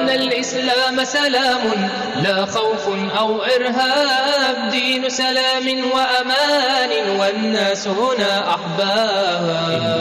إن الإسلام سلام لا خوف أو إرهاب، دين سلام وأمان والناس هنا أحباب.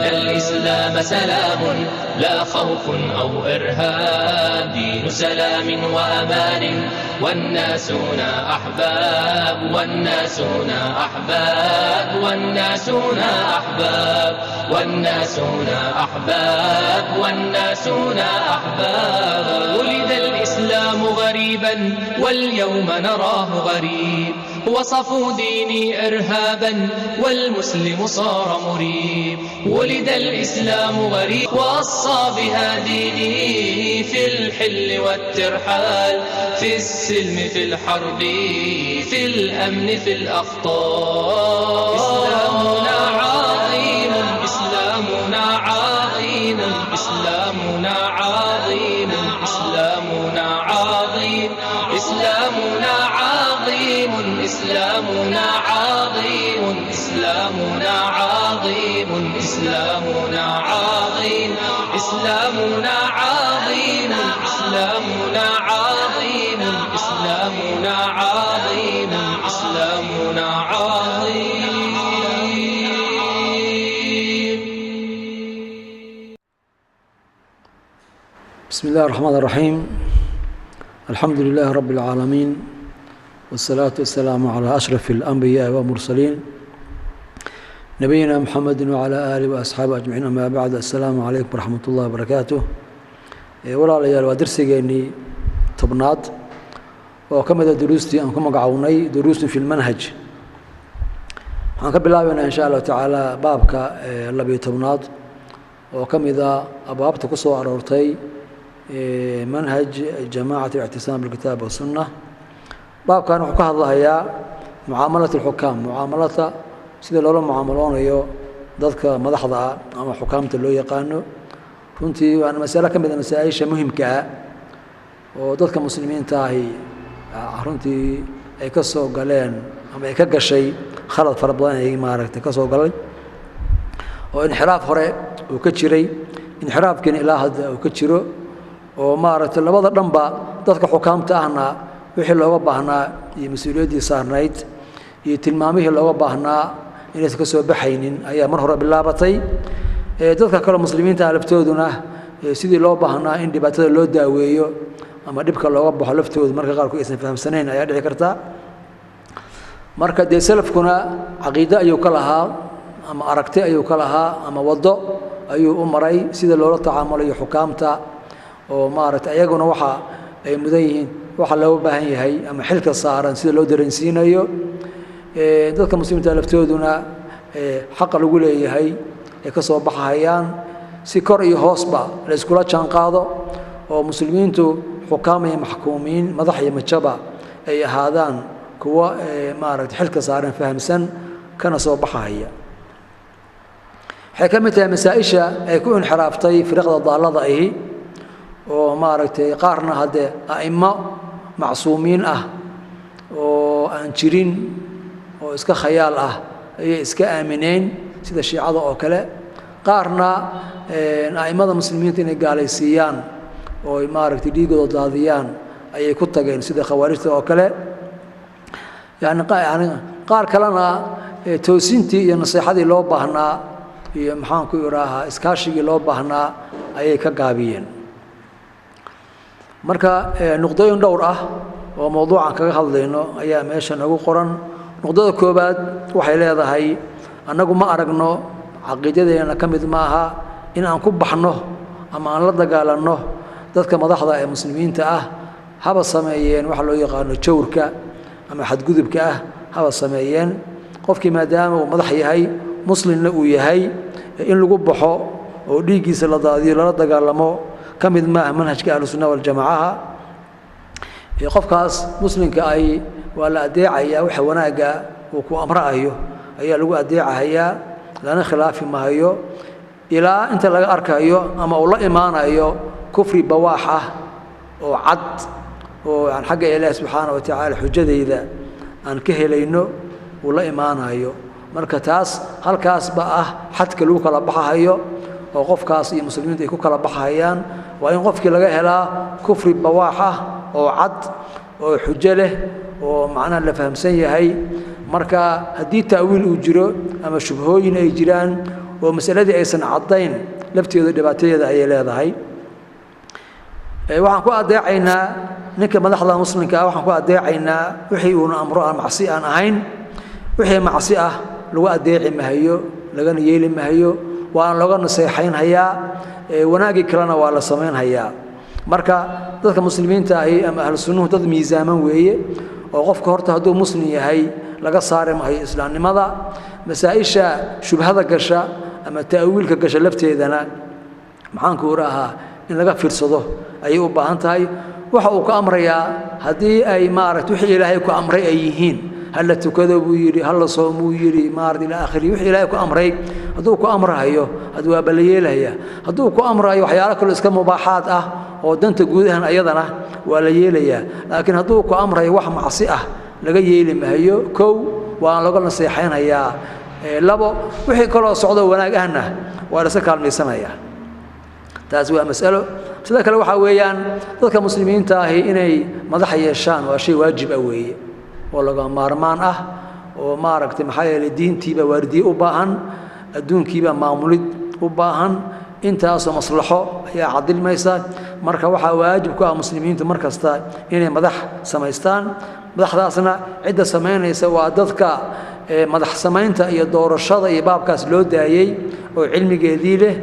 إن الإسلام سلام لا خوف أو إرهاب، دين سلام وأمان والناس هنا أحباب، والناس هنا أحباب، والناس هنا أحباب، والناس هنا أحباب، والناس هنا أحباب. ولد الإسلام غريبا واليوم نراه غريب، وصفوا ديني إرهابا والمسلم صار مريب. ولد الإسلام غريب ووصى بها ديني، في الحل والترحال، في السلم في الحرب، في الأمن في الأخطار. إسلامنا عظيم، إسلامنا عظيم، إسلامنا عظيم، إسلامنا عظيم، إسلامنا عظيم، إسلامنا عظيم، إسلامنا عظيم، إسلامنا عظيم، إسلامنا عظيم، إسلامنا عظيم، إسلامنا عظيم، إسلامنا عظيم. بسم الله الرحمن الرحيم. الحمد لله رب العالمين، والصلاة والسلام على أشرف الأنبياء والمرسلين نبينا محمد وعلى آله وأصحابه أجمعين. أما بعد، السلام عليكم ورحمة الله وبركاته. walaalayaal waa darsigeennii tobnaad oo ka mid ah duruustii aan ku magacawnay duruusun fi lmanhaj. waxaan ka bilaabaynaa insha allahu tacaala baabka 12aad oo ka mid ah abwaabta ku soo aroortay manhaj jamaacati ictisaam bilkitaab wasunna. baabkan wuxuu ka hadlahayaa mucaamalat alxukaam, mucaamalada sida loola mucaamaloonayo dadka madaxda ah ama xukaamta loo yaqaano. runtii waana masalo ka mid a masaa-isha muhimka ah oo dadka muslimiinta ahi runtii ay ka soo galeen ama ay ka gashay khalad fara badan ay maaragtay ka soo galay, oo inxiraaf hore uu ka jiray, inxiraafkiina ilaa hadda uu ka jiro, oo maaragtay labada dhanba dadka xukaamta ahna wixii looga baahnaa iyo mas-uuliyaddii saarnayd iyo tilmaamihii looga baahnaa inaysan ka soo baxaynin ayaa mar hore bilaabatay. dadka kale muslimiinta laftooduna sidii loo baahnaa in dhibaatada loo daaweeyo ama dhibka looga baxo laftooda marka qaarkood aysan fahamsanayn ayaa dhici karta. marka dee salafkuna caqiide ayuu ka lahaa ama aragti ayuu ka lahaa ama waddo ayuu u maray sida loola tacaamulayo xukaamta, oo maaragtay ayaguna waxa ay mudan yihiin, waxa looga baahan yahay ama xilka saaran sida loo dareensiinayo. dadka muslimiinta laftooduna xaqa lagu leeyahay ay ka soo baxayaan si kor iyo hoosba la iskula jaan qaado, oo muslimiintu xukaam iyo maxkuumiin, madax iyo majaba ay ahaadaan kuwa maaragtay xilka saaran fahamsan kana soo baxaya. waxay ka mid tahay masaa-isha ay ku inxiraaftay firaqda daallada ahi, oo maaragtay qaarna haddee a'immo macsuumiin ah oo aan jirin oo iska khayaal ah ayay iska aamineen sida shiicada oo kale. qaarna a'immada muslimiinta inay gaalaysiiyaan oo ay maaragtay dhiigooda daadiyaan ayay ku tageen sida khawaarijta oo kale. yani qaar kalena toosintii iyo nasiixadii loo baahnaa iyo maxaan ku idhaahaa iskaashigii loo baahnaa ayay ka gaabiyeen. marka nuqdooyin dhowr ah oo mawduucan kaga hadlayno ayaa meesha nagu qoran. nuqdada koobaad waxay leedahay annagu ma aragno, caqiidadeena ka mid maaha in aan ku baxno ama aan la dagaalanno dadka madaxda ee muslimiinta ah, haba sameeyeen waxa loo yaqaano jawrka ama xadgudubka ah haba sameeyeen. qofkii maadaama uu madax yahay, muslimna uu yahay, in lagu baxo oo dhiiggiisa la daadiyo lala dagaalamo ka mid maaha manhajka ahlusunna waljamaacaha. qofkaas muslimka ay waa la adeecayaa, waxa wanaagga uu ku amraayo ayaa lagu adeecahayaa, lana khilaafi maayo ilaa inta laga arkayo ama uu la imaanayo kufri bawaax ah oo cad oo aan xagga ilaahi subxaana wa tacaala xujadayda aan ka helayno uu la imaanayo. marka taas halkaasba ah xadka lagu kala baxayo oo qofkaas iyo muslimiinta ay ku kala baxayaan وإن قفك لغا كفر بواحة أو عد أو حجة oo macna la fahamsan yahay marka hadii ta'wiil uu jiro ama shubhooyin ay jiraan oo masaladii aysan cadayn lafteedu dhibaateeda ay leedahay waxaan ku adeecaynaa ninka madaxda muslimka waxaan ku adeecaynaa wixii uu amro aan macsi aan ahayn wixii macsi ah lagu adeeci mahayo laga yeeli mahayo waan laga naseexaynhayaa wanaagi kalena waa la sameynhayaa marka dadka muslimiinta ah ama ahlus sunnah dad miisaaman weeye oo qofka horta haduu muslim yahay laga saari maayo islaamnimada masaa'isha shubhada gasha ama ta'wiilka gasha lafteedana maxaan ku raahaa in laga fiirsado ay u baahan tahay waxa uu ka amrayaa hadii ay maaragtay wixii Ilaahay ku amray ay yihiin hal la tukado buu yiri hal la soomo yiri maaragtay ila aakhiri wixii Ilaahay ku amray haduu ku amrayo haduu waa balayeelaya haduu ku amrayo waxyaalo kale iska mubaaxaad ah oo danta guudahan ayadana waa la yeelaya laakiin haduu ku amray wax macsi ah laga yeeli maayo kow waa laga naseexaynayaa labo wixii kale oo socdo wanaag ahna waa la sakaalmaysanaya taas waa mas'alo sida kale waxa weeyaan dadka muslimiinta ah inay madax yeeshaan waa shay waajib ah weeye oo laga maarmaan ah oo maaragtay maxay yeelay diintiiba waardiye u baahan adduunkiiba maamulid u baahan intaas oo maslaxo ayaa cadilmaysa marka waxa waajib ku ah muslimiinta markasta inay madax sameystaan madaxdaasna cid sameynaysa waa dadka madax sameynta iyo doorashada iyo baabkaas loo daayay oo cilmigeedii leh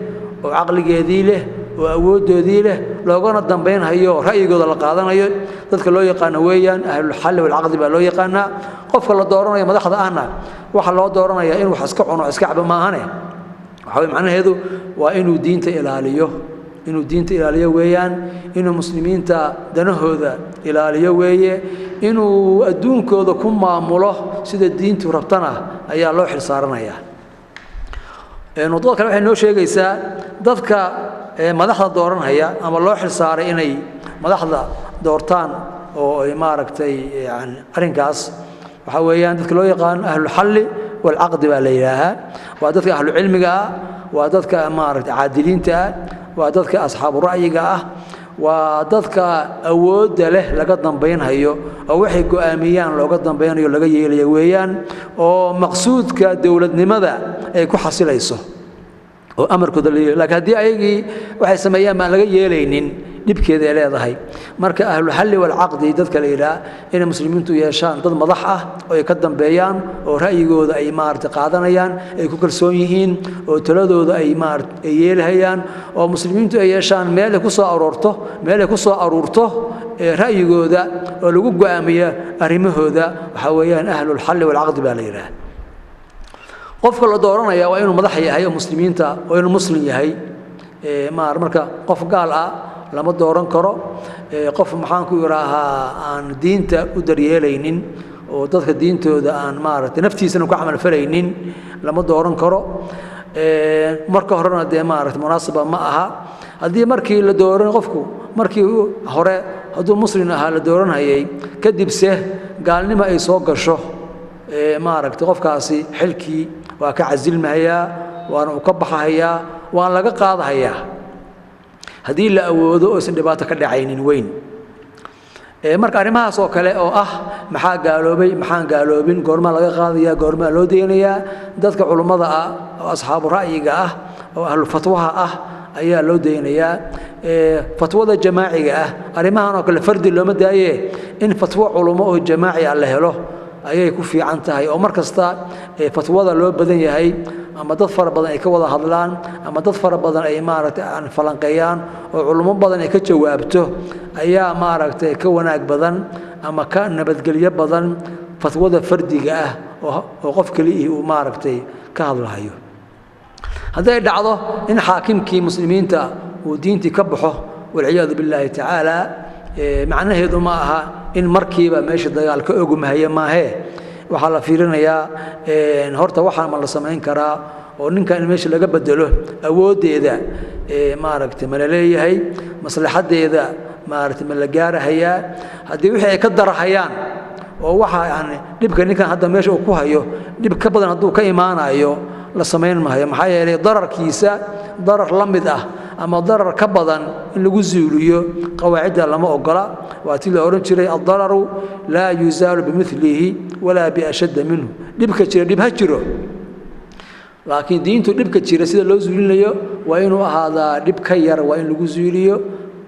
oo aqligeedii leh oo awoodoodii leh loogana dambeynhayo ra'yigooda la qaadanayo dadka loo yaqaan weeyaan ahlul hal wal aqd baa loo yaqaana qofka la dooranayo madaxda ahna waxa loo dooranaya in wax iska cuno iska cabo ma ahane waxa macnaheedu waa inuu diinta ilaaliyo weeyaan inuu muslimiinta danahooda ilaaliyo weeye inuu adduunkooda ku maamulo sida diintu rabtana ayaa loo xil saaranayaa nodada kale waxay noo sheegaysaa dadka madaxda dooranaya ama loo xil saaray inay madaxda doortaan oo ay maaragtay yani arinkaas waxa weeyaan dadka loo yaqaan ahlul hal wal aqd baa la yiraahaa waa dadka ahlul cilmiga waa dadka maaragtay caadiliinta waa dadka asxaabu ra'yiga waa dadka awoodda leh laga dambeynhayo oo waxay go'aamiyaan looga dambeeynayo laga yeelayo weeyaan oo maqsuudka dawladnimada ay ku xasilayso oo amarkooda leeyahay laakiin hadii ayagii waxay sameeyaan ma laga yeelaynin dibkeeda ay leedahay marka ahlul hal wal aqd dadka leeyahay in muslimiintu yeeshaan dad madax ah oo ay ka dambeeyaan oo ra'yigooda ay maartay qaadanayaan ay ku kalsoon yihiin oo taladooda ay maartay yeelahayaan oo muslimiintu ay yeeshaan meel ay ku soo aruurto ra'yigooda oo lagu go'aamiyo arimahooda waxa weeyaan ahlul hal wal aqd baa leeyahay qofka la dooranaya waa inuu madax yahay oo muslimiinta oo inuu muslim yahay marka qof gaal ah lama dooran karo qof maxaan ku yiraahaa aan diinta u daryeelaynin oo dadka diintooda aan maaragtay naftiisana ku amal falaynin lama dooran karo marka horena de maaragtay munaasaba ma aha hadii markii la dooran qofku markii hore haduu muslim ahaa la dooranayay kadib gaalnimo ay soo gasho maaragtay qofkaasi xilkii waa ka casilmayaa waana uu ka baxayaa waan laga qaadayaa hadii la awoodo oo isan dhibaato ka dhacaynin weyn marka arimahaas oo kale oo maxaa gaaloobay maxaan gaaloobin goorma laga qaadaya goorma loo deenayaa dadka culimada oo asxaabu ra'yiga oo ahlu fatwaha ayaa loo deenayaa fatwada jamaaciga arimahan oo kale fardi looma daaye in fatwa culimo oo jamaaci la helo ayay ku fiican tahay oo markasta fatwada loo badan yahay ama dad fara badan ay ka wada hadlaan ama dad fara badan ay maaragtay aan falanqeeyaan oo culimo badan ay ka jawaabto ayaa maaragtay ka wanaag badan ama ka nabadgelyo badan fatwada fardiga oo qof kaliya uu maaragtay ka hadlayo haday dhacdo in xaakimkii muslimiinta uu diintii ka baxo wal ciyaadu billahi ta'ala macnaheedu ma aha in markiiba meesha dagaal ka ogumahaya maahe waxa la fiirinayaa horta waxa ma la sameyn karaa oo ninka in meesha laga bedelo awoodeeda maaragtay ma leeyahay maslaxadeeda maaragtay ma la gaarahayaa hadii wixii ay ka darahayaan oo waxa yani dhibka ninkan hadda meesha uu ku hayo dhib ka badan hadduu ka imaanayo la samayn maayo maxaa yeelay dararkiisa darar la mid ah ama darar ka badan in lagu zuuliyo qawaacidda lama ogola waa tii la oran jiray ad-dararu laa yuzaalu bimithlihi walaa biashadda minhu dhibka jira dhib ha jiro laakiin diintu dhibka jira sida loo zuulinayo waa inuu ahaadaa dhib ka yar waa in lagu zuuliyo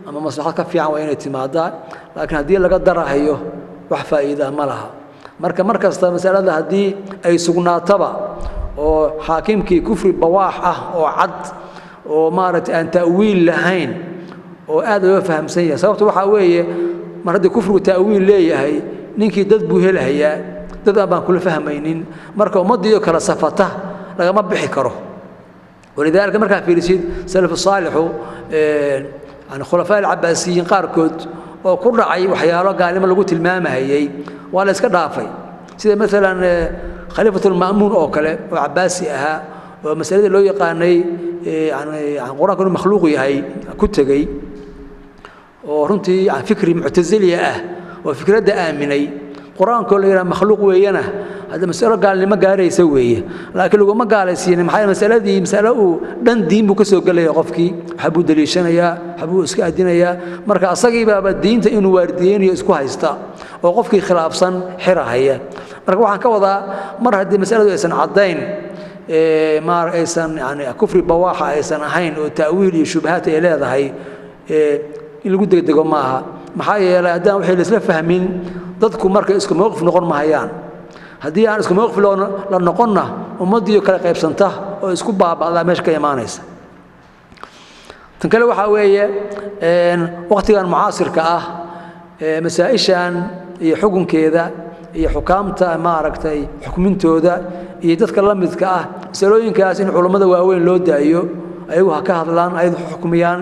ama maslaxad ka fiican waa inay timaadaa laakiin haddii laga darahayo wax faa'iido ma laha markasta masalada haddii ay sugnaataba oo xaakimkii kufri bawaax ah oo cad oo maaragtay aan ta'wiil lahayn oo aad loo fahamsan yahay sababtu waxa weeye mar haddii kufrigu ta'wiil leeyahay ninkii dad buu helayaa dad aan baan kula fahmaynin marka ummadii kala safata lagama bixi karo walidaalka marka fiirisid salaf saalihu aan khulafaa al-abbaasiyiin qaarkood oo ku dhacay waxyaalo gaalimo lagu tilmaamahayay waa la iska dhaafay sida midalan khalifatul ma'muun oo kale oo abbaasi ahaa oo masalada loo yaqaanay aan quraanku makhluuq yahay ku tagay oo runtii aan fikri mu'tazili ah oo fikradda aaminay quraanku la yiraahdo makhluuq weeyana hada mas'alo gaalnimo gaaraysa weeye laakiin lagu ma gaalaysiin maxay masaladii mas'alo uu dhan diin buu ka soo galay qofkii xabuu daliishanaya xabuu iska adinaya marka asagii baaba diinta inuu waardiyeeniyo isku haysta oo qofkii khilaafsan xirahaya marka waxaan ka wadaa mar haddii masaladu aysan cadayn maar aysan yani kufri bawaaxa aysan ahayn oo ta'wiil iyo shubhaat ay leedahay in lagu degdego maaha maxaa yeelay haddaan wixii la isla fahmin dadku marka isku mowqif noqon mahayaan haddii aan isku mowqif la noqonna ummadii kala qaybsanta oo isku baaba'da meesha ka imaanaysa tan kale waxa weeye waqtigan mucaasirka ah masaa'ishan iyo xukunkeeda iyo xukaamta maaragtay xukmintooda iyo dadka la midka ah salooyinkaas in culimada waaweyn loo daayo ayagu ha ka hadlaan ay xukumiyaan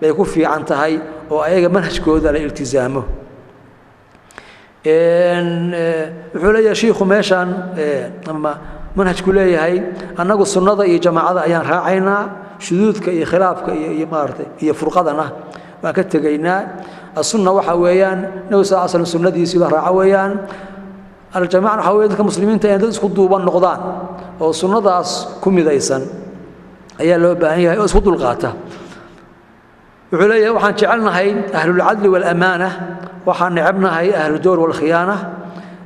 bay ku fiican tahay oo ayaga manhajkooda la iltizaamo wuxuu leeyahay shiikhu meeshan ama manhajku leeyahay annagu sunnada iyo jamaacada ayaan raacaynaa shuduudka iyo khilaafka iyo maartay iyo furqadana waan ka tegaynaa as-sunna waxa weeyaan nabi sallallahu alayhi wasallam sunnadiisa raaca weeyaan al-jamaaca waxa weeyaan dadka muslimiinta ay dad isku duuban noqdaan oo sunnadaas ku midaysan ayaa loo baahan yahay oo isku dulqaata wuxuu leeyahay waxaan jecelnahay ahlul adl wal amaana waxaan necebnahay ahlul jawr wal khiyaana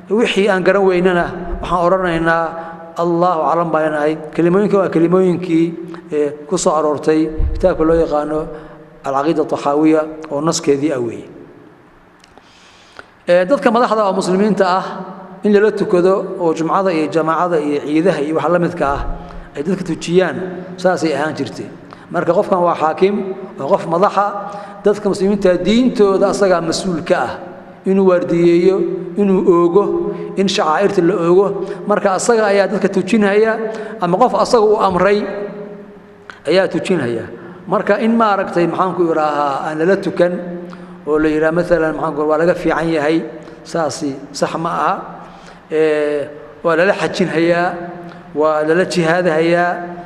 wixii aan garan weynana waxaan oranaynaa الله أعلم بيناي كلمooyinkii ku soo aroortay kitaabka loo yaqaano العقيدة الطحاوية oo naskeedii awey dadka madaxda oo muslimiinta ah in la tukado oo jumcada iyo jamaacada iyo ciidaha iyo wax la midka ah ay dadka tujiyaan saasay ahaan jirtay marka qofkan waa xaakim oo qof madaxa dadka muslimiinta diintooda asaga mas'uulka ah inuu waardiyeeyo inuu oogo in shaaciirta la oogo marka asaga ayaa dadka tujinaya ama qof asaga uu amray ayaa tujinaya marka in ma aragtay maxaan ku iraahaa aan la tukan oo la yiraahdo mesela maxaan ku waa laga fiican yahay saasi sax ma aha waa la xajinaya waa la jihaadaya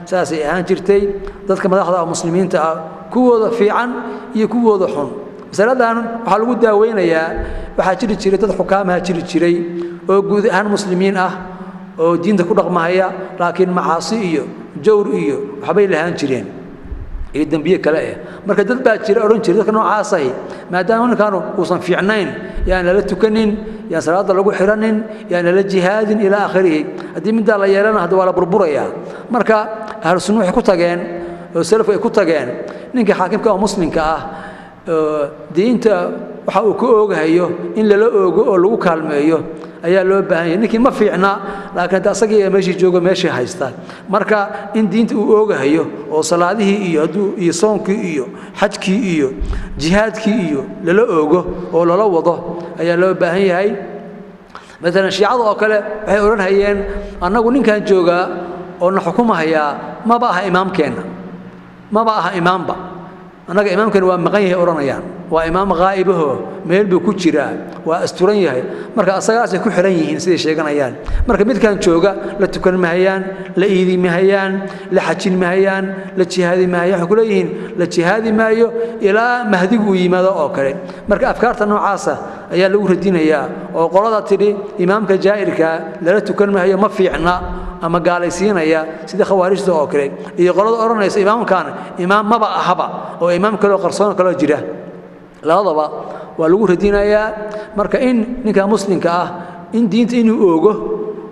saasi ahaan jirtay dadka madaxda muslimiinta ah kuwooda fiican iyo kuwooda xun masaladan waxa lagu daaweynayaa waxa jiri jiray dad xukaamaha jiri jiray oo guud ahaan muslimiin ah oo diinta ku dhaqmahaya laakiin macaasi iyo jawr iyo waxbay lahaan jireen ee dambiye kale ah marka dad baa jira oran jiray dadka noocaas ah maadaama ninkaanu uusan fiicnayn yaan la tukanin yaan salaada lagu xiranin yaan la jihaadin ila aakhirih hadii mid la yeelana hada wala burburaya marka ahlu sunnah waxay ku tageen oo salaf ay ku tageen ninka xaakimka oo muslimka ah diinta waxa uu ku oogahayo in la oogo oo lagu kaalmeeyo ayaa loo baahan yahay ninkii ma fiicna laakiin taasagii meeshii joogo meeshii haysta marka in diinta uu oogahayo oo salaadihii iyo haduu iyo soonkii iyo xajkii iyo jihaadkii iyo la oogo oo la wado ayaa loo baahan yahay مثلا shiicada oo kale waxay oranayeen annagu ninkan jooga oo na xukumahaya ma baaha imaamkeena ma baaha imaamba anaga imaamkan waa maqan yahay oranayaan waa imaam gaa'ibaho meel buu ku jiraa waa asturan yahay marka asagaas ay ku xiran yihiin sidii sheeganayaan marka midkan jooga la tukan mahayaan la iidi mahayaan la xajin mahayaan la jihaadi mahayaan waxa kuleeyihiin la jihaadi maayo ilaa mahdigu yimaado oo kale marka afkaarta noocaasa ayaa lagu radinayaa oo qolada tidhi imaamka jaa'irka lala tukan maayo ma fiicna ama gaalaysiinaya sida khawaarijta oo kale iyo qolada oranaysa imaamkan imaam maba ahaba oo imaam kale oo qarsoon kale jira labadaba waa lagu radinayaa marka in ninka muslimka ah in diinta inuu oogo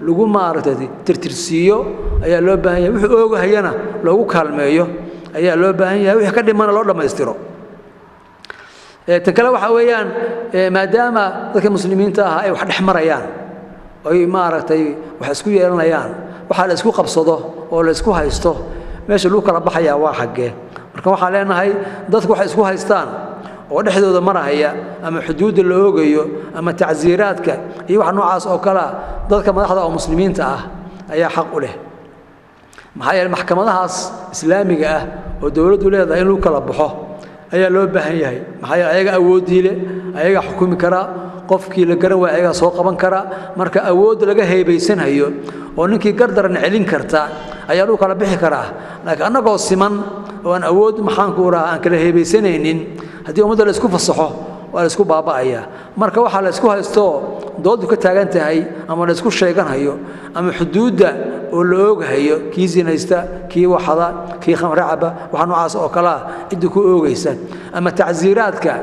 lagu maartay tirtirsiyo ayaa loo baahan yahay wuxuu oogo hayana loogu kaalmeeyo ayaa loo baahan yahay wixii ka dhimana loo dhameystiro tan kale waxa weeyaan maadaama dadka muslimiinta ah ay wax dhex marayaan ay maartay wax isku yeelanayaan waxa la isku qabsado oo la isku haysto meesha lagu kala baxaya waa xagee marka waxa leenahay dadku wax isku haystaan oo dhexdooda marahaya ama xuduud la oogayo ama tacsiiraadka iyo wax noocaas oo kala dadka madaxda oo muslimiinta ah ayaa xaq u leh maxaa yeelay maxkamadahaas islaamiga ah oo dawladdu leedahay in lagu kala baxo ayaa loo baahan yahay maxaa yeelay ayaga awoodii leh ayaga xukumi kara qofkii la garan waa ayaga soo qaban kara marka awood laga heebaysanayo oo ninkii gardaran celin karta ayaa lagu kala bixi karaa laakiin annagoo siman oo aan awood maxaan ku rahaa aan kala heebaysanaynin haddii ummadda la isku fasaxo waa la isku baaba'aya marka waxa la isku haysto doodu ka taagan tahay ama la isku sheeganayo ama xuduudda oo la oogahayo kii zinaysta kii waxada kii khamr caba waxa noocaas oo kala cid ku oogaysa ama tacsiiraadka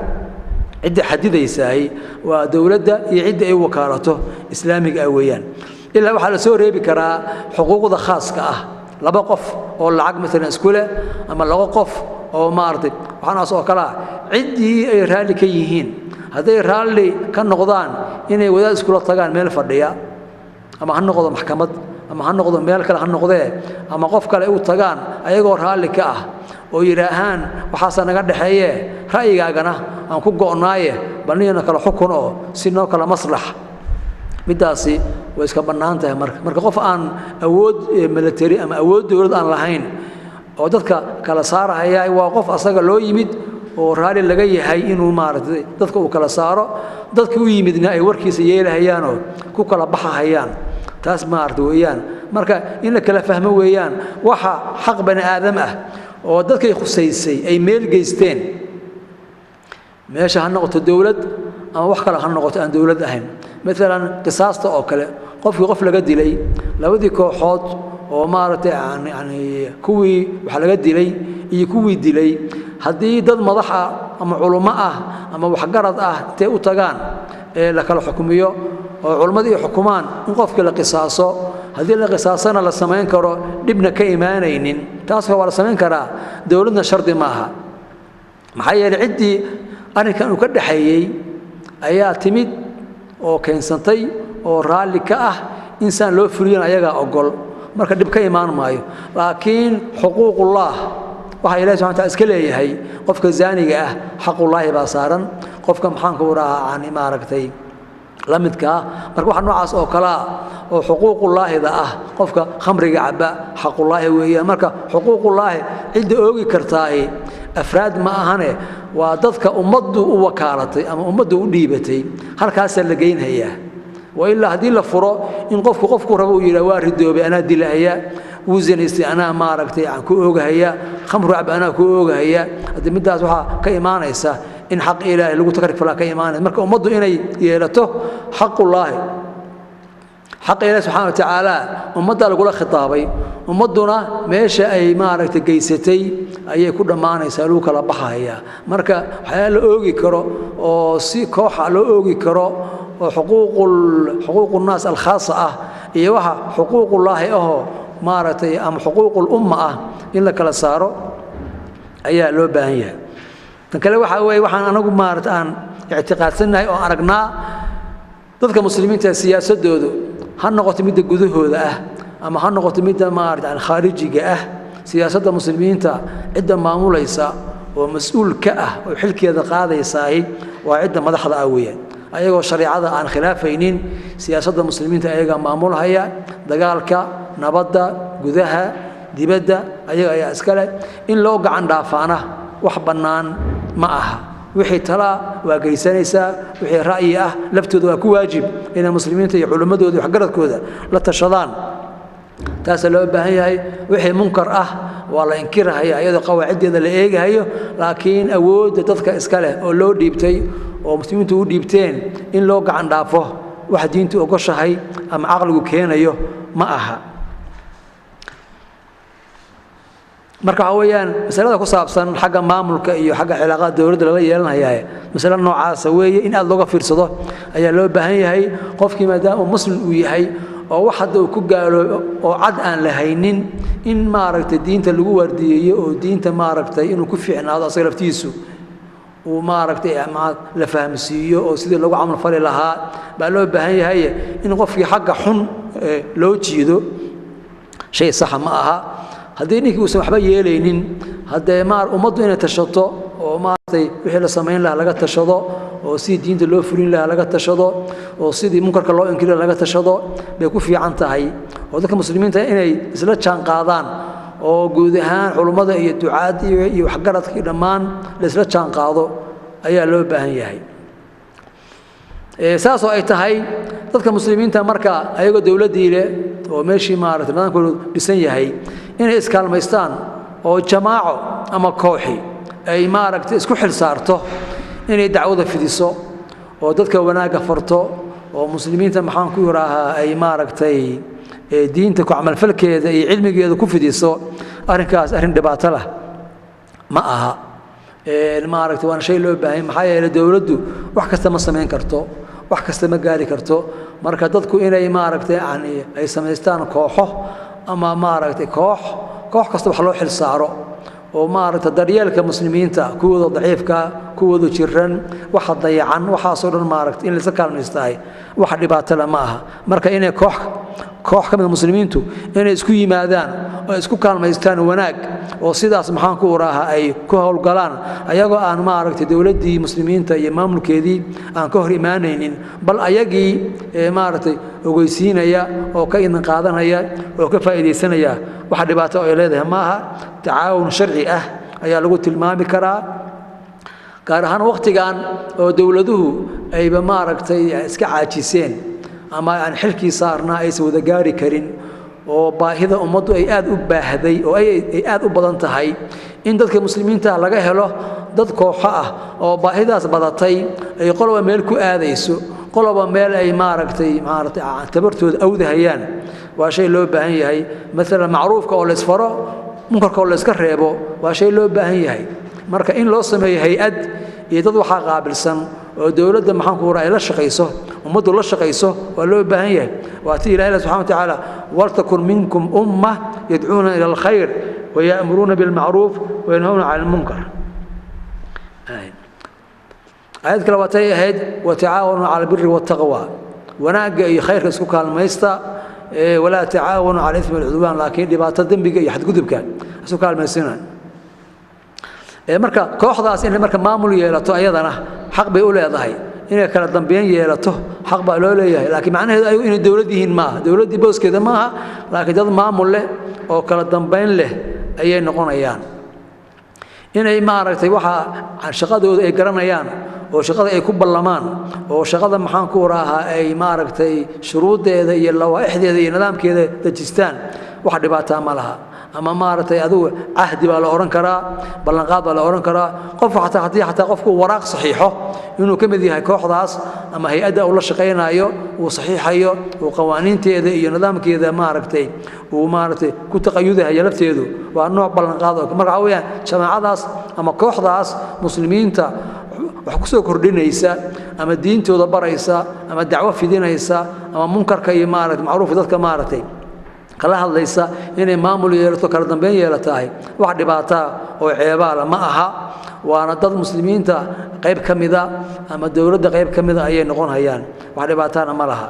cid xadidaysay waa dawladda iyo cid ay wakaalato islaamiga weeyaan ilaa waxa la soo reebi karaa xuquuqda khaaska ah laba qof oo lacag mesela isku leh ama laba qof oo maartay waxaanaas oo kala cidii ay raali ka yihiin haday raali ka noqdaan inay wadaad isku tagaan meel fadhiya ama han noqdo maxkamad ama han noqdo meel kale han noqdee ama qof kale u tagaan ayagoo raali ka ah oo yiraahaan waxa naga dhaxeeye ra'yigaagana aan ku go'naaye balniyana kala xukun oo si noo kala maslax midaasi way iska banaantahay marka qof aan awood military ama awood dawlad aan lahayn oo dadka kala saaraya waa qof asaga loo yimid oo raali laga yahay inuu maartay dadka uu kala saaro dadka u yimidna ay warkiisa yeelahayaan oo ku kala baxayaan taas maartay weeyaan marka in la kala fahmo weeyaan waxa xaq bani aadam ah oo dadka khusaysay ay meel geysteen meesha ha noqoto dawlad ama wax kale ha noqoto aan dawlad ahayn مثلا قصاصته او كله qof laga dilay labadii kooxood oo maartay yani kuwii waxa laga dilay iyo kuwii dilay hadii dad madax ah ama culimo ah ama wax garad ah intay u tagaan la kala xukumiyo oo culimadii xukumaan in qofka la qisaaso hadii la qisaasana la sameyn karo dibna ka iimaanaynin taas waa la sameyn karaa dawladna shardi ma aha maxay yeelay cidii arinkan uu ka dhaxeeyay ayaa timid oo keensantay oo raali ka ah insaan loo furiyay ayaga ogol marka dib ka iimaan maayo laakiin xuquuqullah waxa Ilaahay subhanahu wa ta'ala iska leeyahay qofka zaaniga ah xaqullah baa saaran qofka maxaan ku raaca aan maaragtay lamidka marka waxa noocaas oo kala oo xuquuqullah ah qofka khamriga caba xaqullah weeyaan marka xuquuqullah cid oogi kartaa afraad ma ahane waa dadka ummaddu u wakaalatay ama ummaddu u dhiibatay halkaas la geeynayaa wa illa hadii la furo in qofku rabo uu yiraahdo waa ridoobay ana dilaya wuzanaysi ana maaragtay aan ku oogahaya khamru cab ana ku oogahaya hadii midaas waxa ka iimaanaysa in xaq Ilaahay lagu takrifala ka iimaanaysa marka ummaddu inay yeelato xaqullah حق الله سبحانه وتعالى ومدى لقول خطابي ومدنا ماشى أي معركة جيستي أي كل ما أنا يسألوك على بحايا مركا حيال أوجي كرو أو سي كوح على أوجي كرو حقوق الناس الخاصة إيوها حقوق الله أهو مارتي أم حقوق الأمة إلا كلا صاروا أي لو باهية تكلم وحنا أنا أقول مارت أن اعتقاد سنة أو أرجنا ضد المسلمين السياسة دودو هنقطة مدة جذوه ذا أما هنقطة مدة مارد عن خارجي جاه سياسة المسلمين تا عدة معمولة يسا ومسؤول كأه وحلك هذا قاعدة يساهي وعدة مدخل قوية أيها الشريعة عن خلافين سياسة المسلمين تا أيها معمولة هي دجالك نبضة جذها دبدة أيها أسكالة إن لوج عن دافعنا وحبنان معها وحي ترى وجيسانيسا وحي رأيه لفتوا واجب إن المسلمين يعلموا ذو حجرت كذا لا تشضان taas loo baahan yahay wixii munkar ah waa la inkirayaa iyadoo qawaacideeda la eegayo laakiin awoodda dadka iska leh oo loo dhiibtay oo muslimiintu u dhiibteen in loo gacan dhaafo wax diintu ogoshahay ama aqligu keenayo ma aha marka waxa weeyaan masalada ku saabsan xagga maamulka iyo xagga cilaaqada dawladda laga yeelanayaa mas'ala noocaas weeye in aad looga fiirsado ayaa loo baahan yahay qofkii maadaama muslim uu yahay oo wax hadda uu ku gaalo oo cad aan la haynin in maaragtay diinta lagu wardiyeeyo oo diinta maaragtay inuu ku fiicnaado asaga laftiisu uu maaragtay la fahamsiiyo oo sidii lagu camal fali lahaa baa loo baahan yahay in qofkii xagga xun loo jiido shay sax ma aha haddii ninkii uusan waxba yeelaynin haddee ummaddu inay tashato oo maaragtay wixii la samayn lahaa laga tashado oo sidii diinta loo fulin lahaa laga tashado oo sidii munkarka loo inkiri laga tashado bay ku fiican tahay oo dadka muslimiinta inay isla jaan qaadaan oo guud ahaan culimada iyo ducaad iyo waxgaradka dhammaan la isla jaan qaado ayaa loo baahan yahay saas oo ay tahay dadka muslimiinta marka ayagoo dawladii leh oo meeshii maaragtay nidaamkoodu dhisan yahay inay iskaalmaystaan oo jamaaco ama kooxi ay maaragtay isku xil saarto inay dacwada fidiso oo dadka wanaagga farto oo muslimiinta maxaan ku yiraahaa ay maaragtay diinta ku camal falkeeda iyo cilmigeeda ku fidiso arrinkaas arrin dhibaato leh ma aha maaragtay waan shay loo baahan maxaa yeelay dawladdu wax kasta ma samayn karto wax kasta ma gaari karto marka dadku inay maaragtay ay samaystaan kooxo ama maaragtay koox kasta wax loo xil saaro oo maaragtay daryeelka muslimiinta kuwooda daciifka kuwooda jiran waxa dayacan waxaasoo dhan maaragtay in la iska kaalmaystahay wax dhibaato leh ma aha marka inay koox ka mid muslimiintu inay isku yimaadaan oo isku kaalmaystaan wanaag oo sidaas maxaan ku uraaha ay ku howlgalaan ayagoo aan maaragtay dawladdii muslimiinta iyo maamulkeedii aan ka hor imaanaynin bal ayagii maaragtay ogeysiinaya oo ka idin qaadanaya oo ka faa'iidaysanaya waxa dhibaato ay leedahay ma aha tacaawun sharci ah ayaa lagu tilmaami karaa gaar ahaan waqtigan oo dawladuhu ayba maaragtay iska caajiseen ama aan xilkii saarnaa aysan wada gaari karin oo baahida ummaddu ay aad u baahday oo ay aad u badan tahay in dadka muslimiinta laga helo dad kooxo ah oo baahidaas badatay ay qoloba meel ku aadayso qoloba meel ay maaragtay tabartooda awdahayaan waa shay loo baahan yahay maalan macruufka oo la isfaro munkarka oo la iska reebo waa shay loo baahan yahay marka in loo sameeyo hay-ad iyo dad waxaa qaabilsan oo dawladda maxaan ku ay la shaqayso ummaddu la shaqayso waa loo baahan yahay waa tii ilaahay subxaanahu wa tacaala waltakun minkum umma yadcuuna ila alkhayr waya'muruuna bilmacruuf wayanhawna cani almunkar aayad kale waatay ahayd watacaawanuu cala albiri waataqwa wanaagga iyo khayrka isku kaalmaysta walaa tacaawanuu cala ismi walcudwaan laakiin dhibaato dembiga iyo xadgudubka isku kaalmaysiina marka kooxdaas inay marka maamul yeelato ayadana xaq bay u leedahay inay kala dambeyn yeelato xaq baa loo leeyahay laakiin macnaheedu ay inay dawlad yihiin maaha dawladdii booskeeda maaha laakiin dad maamul leh oo kala dambeyn leh ayay noqonayaan inay maaragtay waxa shaqadooda ay garanayaan oo shaqada ay ku ballamaan oo shaqada maxaan ku waraahaa ay maaragtay shuruudeeda iyo lawaaixdeeda iyo nidaamkeeda dejistaan wax dhibaataa ma laha ama maaragtay adigu cahdi baa la oran karaa ballanqaad baa la oran karaa qof haddii xataa qofku waraaq saxiixo inuu ka mid yahay kooxdaas ama hay-adda uu la shaqaynayo uu saxiixayo uu qawaaniinteeda iyo nidaamkeeda maaragtay uu maaragtay ku taqayudahayo lafteedu waa nooc ballanqaad oo marka waxa weeyaan jamaacadaas ama kooxdaas muslimiinta wax ku soo kordhinaysa ama diintooda baraysa ama dacwo fidinaysa ama munkarka iyo maaragtay macruufka dadka maaragtay kala hadlaysa inay maamul yeelato kala dambeyn yeelatahay wax dhibaato oo ceebaala ma aha waana dad muslimiinta qayb ka mida ama dawladda qayb ka mida ayay noqon hayaan wax dhibaatana ma laha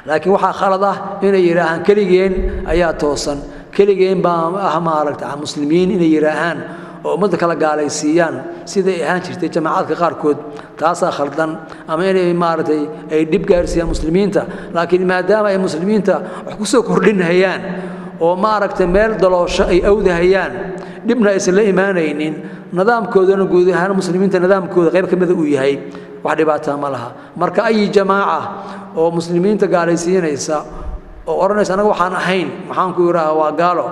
laakiin waxaa khalad ah inay yiraahaan keligeen ayaa toosan keligeen baa maaragtay muslimiin inay yiraahaan oo ummadda kala gaalaysiiyaan siday ahaan jirtay jamaacadka qaarkood taasaa khaldan ama inay maaragtay ay dhib gaarsiiyaan muslimiinta laakiin maadaama ay muslimiinta wax ku soo kordhinayaan oo maaragtay meel daloosho ay awdahayaan dhibna aysan la imaanaynin nidaamkoodana guud ahaan muslimiinta nidaamkooda qayb ka mida uu yahay wax dhibaataa ma laha marka ay jamaaca oo muslimiinta gaalaysiinaysa oo oranaysa anaga waxaan ahayn maxaan ku yiraahdaa waa gaalo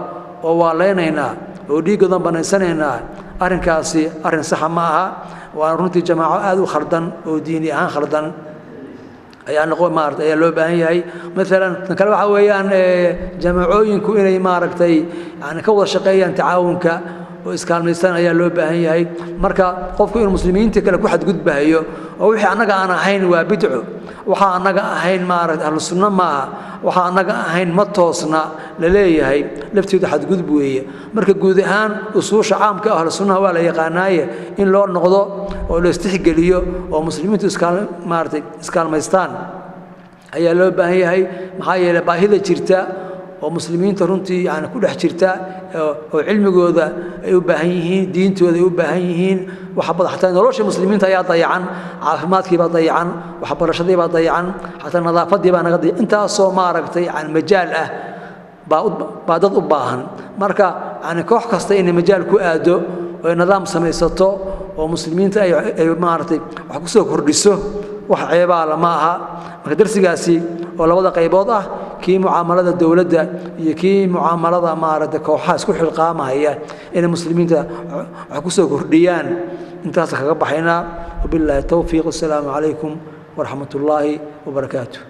oo waa leenaynaa oo dhiigodan banaysanaynaa arrinkaasi arrin sax ma aha waa runtii jamaaco aad u khaldan oo diini ahaan khaldan ayaa noqon maartay ayaa loo baahan yahay مثلا kale waxa weeyaan jamaacooyinku inay maartay yani ka wada shaqeeyaan tacaawunka oo iskaalmaysan ayaa loo baahan yahay marka qofku inuu muslimiinta kale ku xadgudbayo oo wixii anaga aan ahayn waa bidco waxa anaga ahayn maartay ahlu sunna ma waxa anaga ahayn ma toosna la leeyahay lafteedu xadgudub weeye marka guud ahaan usuusha caamka ahlu sunna waa la yaqaanaaye in loo noqdo oo la istixgeliyo oo muslimiintu iskaalmaystaan ayaa loo baahan yahay maxaa yeelay baahida jirta oo muslimiinta runtii yani ku dhex jirta oo cilmigooda ay u baahan yihiin diintooda ay u baahan yihiin waxa badan xataa nolosha muslimiinta ayaa dayacan caafimaadkii baa dayacan waxbarashadii baa dayacan xataa nadaafadii baa naga dayacan intaasoo maaragtay yani majaal ah baa dad u baahan marka yani koox kasta inay majaal ku aado oo nidaam samaysato oo muslimiinta ay maaragtay wax ku soo kordhiso wax ceebaa lama aha marka darsigaasi oo labada qaybood ah kii muaamalada dawladda iyo kii muaamalada maarada kooxaha isku xilqaamaya in muslimiinta wax ku soo kordhiyaan intaas kaga baxayna wabillahi tawfiiq assalamu alaykum wa rahmatullahi wa barakatuh